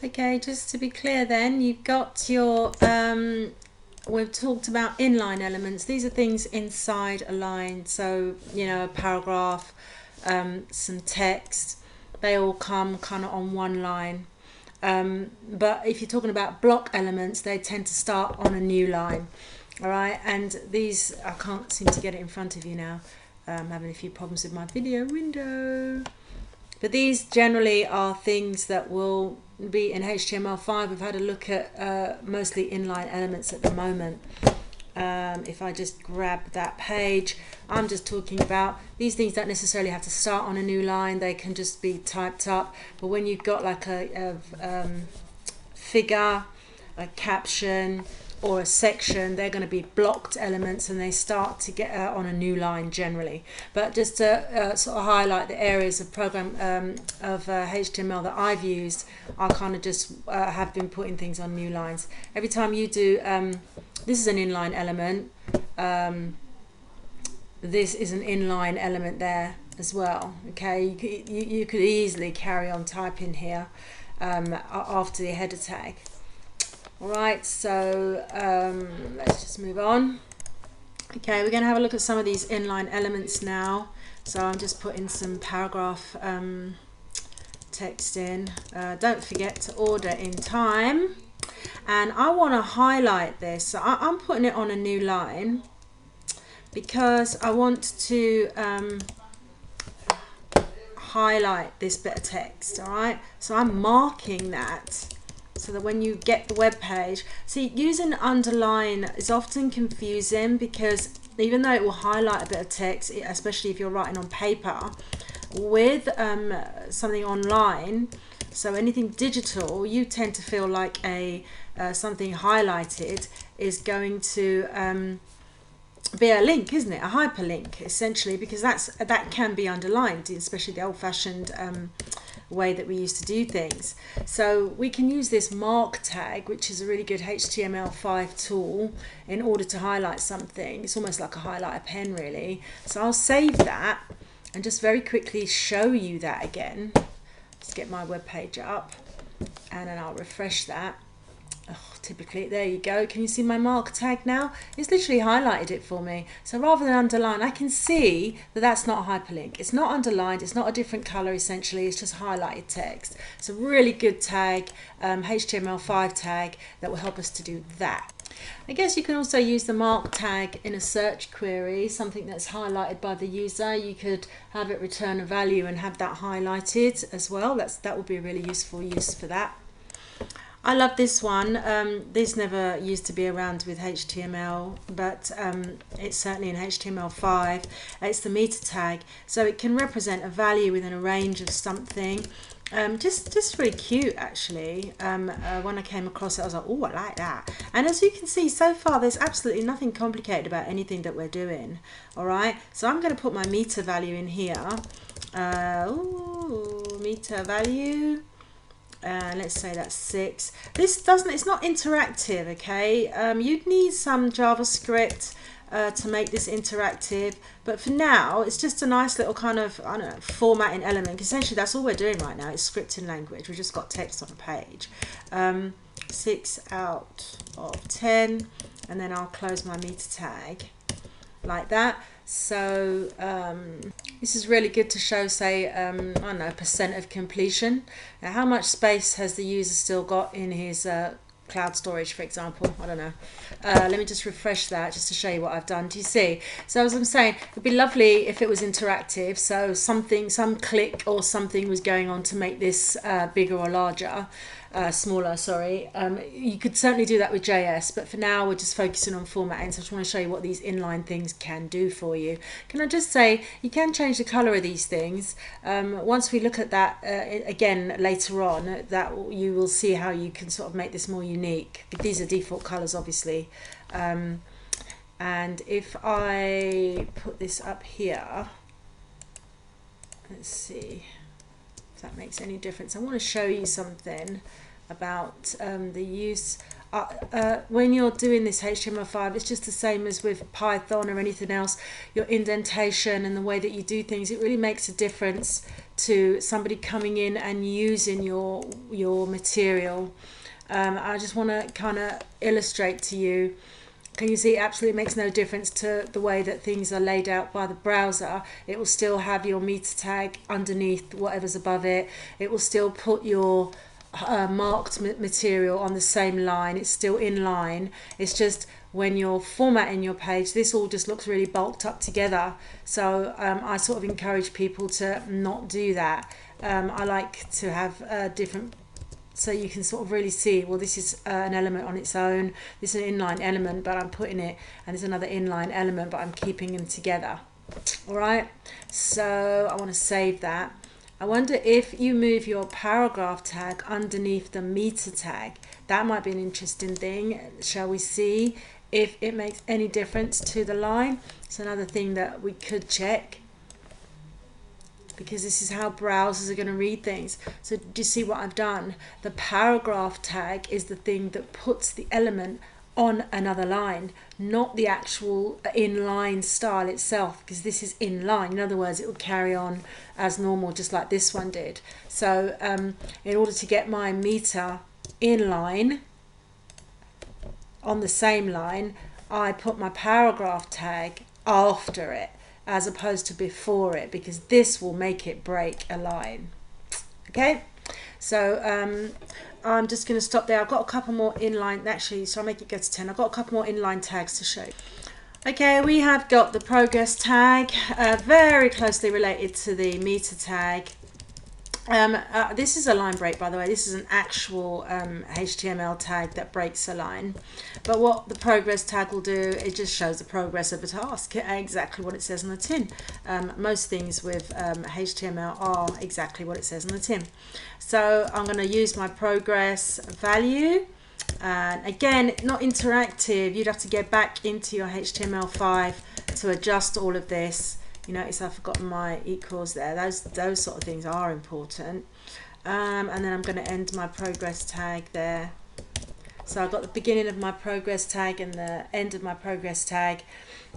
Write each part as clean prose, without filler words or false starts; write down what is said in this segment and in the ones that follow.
Okay, just to be clear then, you've got your, we've talked about inline elements. These are things inside a line, so, you know, a paragraph, some text, they all come kind of on one line. But if you're talking about block elements, they tend to start on a new line. All right, and these, I can't seem to get it in front of you now. I'm having a few problems with my video window. But these generally are things that will be in HTML5. We've had a look at mostly inline elements at the moment. If I just grab that page, I'm just talking about these things don't necessarily have to start on a new line. They can just be typed up. But when you've got like a figure, a caption, or a section, they're going to be blocked elements, and they start to get on a new line generally. But just to sort of highlight the areas of program of HTML that I've used, I kind of just have been putting things on new lines. Every time you do, this is an inline element, this is an inline element there as well. Okay, you could easily carry on typing here after the header tag. Alright, so let's just move on. Okay, we're going to have a look at some of these inline elements now. So I'm just putting some paragraph text in. Don't forget to order in time. And I want to highlight this. So I'm putting it on a new line because I want to highlight this bit of text. Alright, so I'm marking that, so that when you get the web page, see, using underline is often confusing because even though it will highlight a bit of text, especially if you're writing on paper, with something online, so anything digital, you tend to feel like something highlighted is going to be a link, isn't it? A hyperlink, essentially, because that can be underlined, especially the old-fashioned way that we used to do things. So we can use this mark tag, which is a really good HTML5 tool, in order to highlight something. It's almost like a highlighter pen, really. So I'll save that and just very quickly show you that again. Let's get my web page up, and then I'll refresh that. Oh, typically, there you go. Can you see my mark tag now? It's literally highlighted it for me. So rather than underline, I can see that that's not a hyperlink. It's not underlined. It's not a different color, essentially. It's just highlighted text. It's a really good tag, HTML5 tag, that will help us to do that. I guess you can also use the mark tag in a search query, something that's highlighted by the user. You could have it return a value and have that highlighted as well. That would be a really useful use for that. I love this one. This never used to be around with HTML, but it's certainly in HTML5. It's the meta tag, so it can represent a value within a range of something. Just really cute, actually. When I came across it, I was like, oh, I like that. And as you can see, so far, there's absolutely nothing complicated about anything that we're doing. All right, so I'm going to put my meta value in here. Meta value. Let's say that's 6. It's not interactive, okay? You'd need some JavaScript to make this interactive, but for now it's just a nice little kind of, I don't know, formatting element. Essentially that's all we're doing right now. It's scripting language. We've just got text on a page. 6 out of 10, and then I'll close my meta tag like that. So this is really good to show, say, I don't know, percent of completion. Now, how much space has the user still got in his cloud storage, for example? I don't know. Let me just refresh that just to show you what I've done. Do you see? So as I'm saying, it'd be lovely if it was interactive. So some click or something was going on to make this bigger or larger. Smaller, sorry. You could certainly do that with JS, but for now we're just focusing on formatting, so I just want to show you what these inline things can do for you. Can I just say, you can change the color of these things. Once we look at that again later on, that you will see how you can sort of make this more unique. These are default colors, obviously. And if I put this up here, let's see if that makes any difference. I want to show you something about the use. When you're doing this HTML5, it's just the same as with Python or anything else. Your indentation and the way that you do things, it really makes a difference to somebody coming in and using your material. I just want to kind of illustrate to you. Can you see it absolutely makes no difference to the way that things are laid out by the browser. It will still have your meta tag underneath whatever's above it. It will still put your marked material on the same line. It's still in line. It's just when you're formatting your page, this all just looks really bulked up together. So I sort of encourage people to not do that. I like to have different, so you can sort of really see, well, this is an element on its own, this is an inline element, but I'm putting it, and there's another inline element, but I'm keeping them together. All right, so I want to save that. I wonder if you move your paragraph tag underneath the meta tag, that might be an interesting thing. Shall we see if it makes any difference to the line? It's another thing that we could check, because this is how browsers are going to read things. So do you see what I've done? The paragraph tag is the thing that puts the element on another line, not the actual inline style itself, because this is inline. In other words, it will carry on as normal, just like this one did. So in order to get my meta inline on the same line, I put my paragraph tag after it as opposed to before it, because this will make it break a line. Okay, so I'm just going to stop there. I've got a couple more inline, actually, so I'll make it go to 10. I've got a couple more inline tags to show you. Okay, we have got the progress tag, very closely related to the meta tag. This is a line break, by the way. This is an actual HTML tag that breaks a line. But what the progress tag will do, it just shows the progress of a task, exactly what it says on the tin. Most things with HTML are exactly what it says on the tin. So I'm going to use my progress value. And again, not interactive. You'd have to get back into your HTML5 to adjust all of this. You notice I've forgotten my equals there. Those sort of things are important. And then I'm going to end my progress tag there. So I've got the beginning of my progress tag and the end of my progress tag.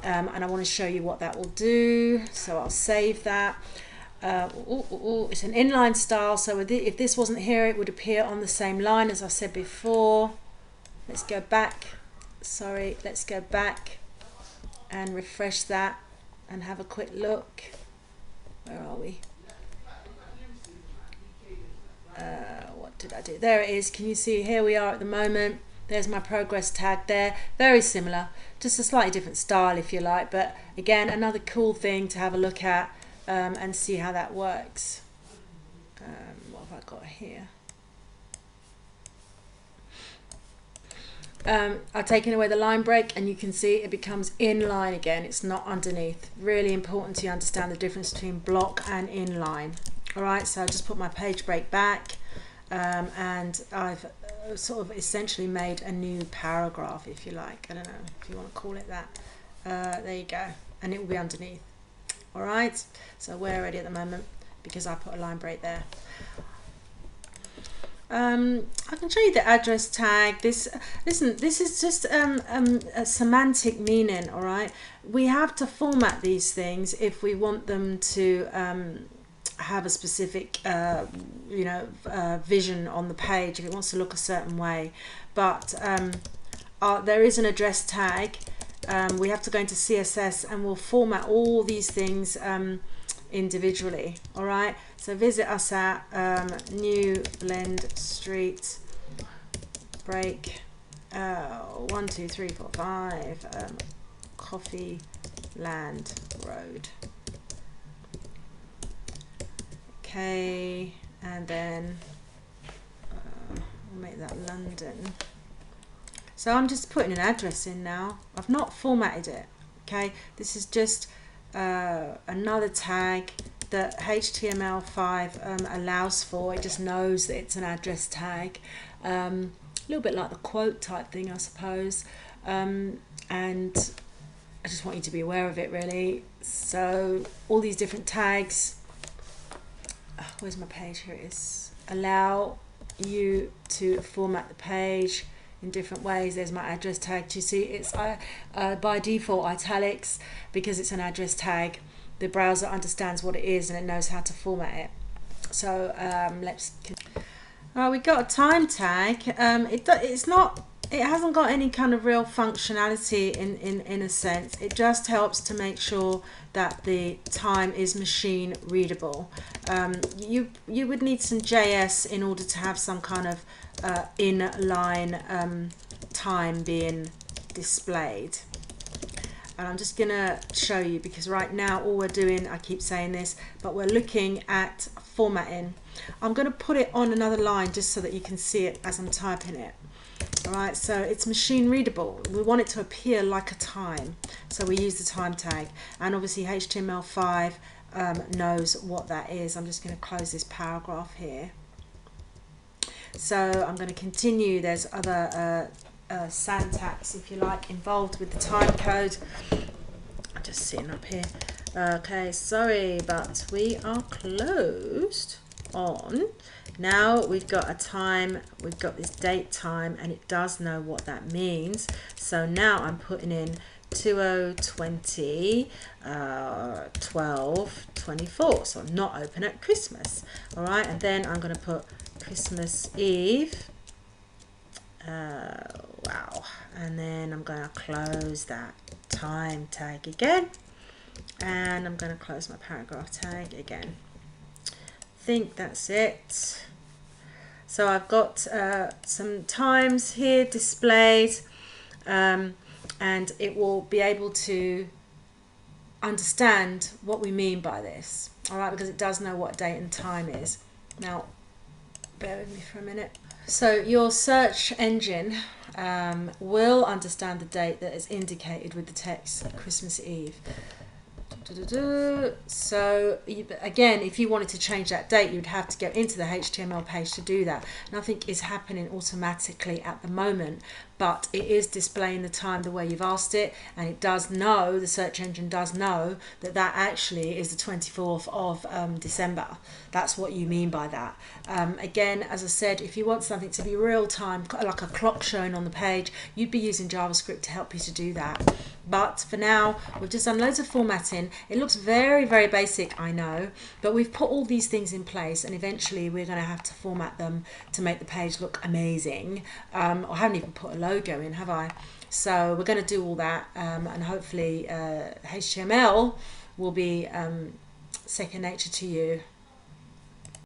And I want to show you what that will do. So I'll save that. It's an inline style. So if this wasn't here, it would appear on the same line as I said before. Let's go back. Sorry, let's go back and refresh that and have a quick look. Where are we? What did I do? There it is. Can you see? Here we are at the moment. There's my progress tag there. Very similar, just a slightly different style if you like, but again, another cool thing to have a look at and see how that works. What have I got here? I've taken away the line break and you can see it becomes inline again. It's not underneath. Really important to understand the difference between block and inline. Alright, so I just put my page break back and I've sort of essentially made a new paragraph, if you like. I don't know if you want to call it that. There you go. And it will be underneath. Alright, so we're ready at the moment because I put a line break there. I can show you the address tag. Listen, this is just a semantic meaning, all right? We have to format these things if we want them to have a specific, vision on the page, if it wants to look a certain way. But there is an address tag. We have to go into CSS and we'll format all these things individually, all right? So visit us at New Blend Street break 1 2 3 4 5 Coffee Land Road. Okay, and then we'll make that London. So I'm just putting an address in now. I've not formatted it. Okay, this is just another tag that HTML5 allows for. It just knows that it's an address tag, a little bit like the quote type thing, I suppose, and I just want you to be aware of it, really. So all these different tags, where's my page? Here it is. Allow you to format the page in different ways. There's my address tag. Do you see it's by default italics because it's an address tag. The browser understands what it is and it knows how to format it. So we got a time tag. It hasn't got any kind of real functionality in a sense. It just helps to make sure that the time is machine readable. You would need some JS in order to have some kind of inline time being displayed. And I'm just gonna show you, because right now all we're doing, I keep saying this, but we're looking at formatting. I'm gonna put it on another line just so that you can see it as I'm typing it. All right, so it's machine readable. We want it to appear like a time, so we use the time tag, and obviously HTML5 knows what that is. I'm just going to close this paragraph here. So I'm going to continue. There's other syntax, if you like, involved with the time code. I'm just sitting up here. Okay, sorry, but we are closed on. Now we've got a time, we've got this date time, and it does know what that means. So now I'm putting in 2020 12/24, so I'm not open at Christmas. All right, and then I'm going to put Christmas Eve. Wow, and then I'm going to close that time tag again, and I'm going to close my paragraph tag again. Think that's it. So I've got some times here displayed, and it will be able to understand what we mean by this, all right, because it does know what date and time is. Now bear with me for a minute. So your search engine will understand the date that is indicated with the text Christmas Eve. So again, if you wanted to change that date, you'd have to go into the HTML page to do that. Nothing is happening automatically at the moment, but it is displaying the time the way you've asked it, and it does know, the search engine does know, that that actually is the 24th of December. That's what you mean by that. Again, as I said, if you want something to be real time, like a clock showing on the page, you'd be using JavaScript to help you to do that. But for now, we've just done loads of formatting. It looks very, very basic, I know, but we've put all these things in place, and eventually we're going to have to format them to make the page look amazing. I haven't even put a logo in, have I? So we're going to do all that, and hopefully HTML will be second nature to you.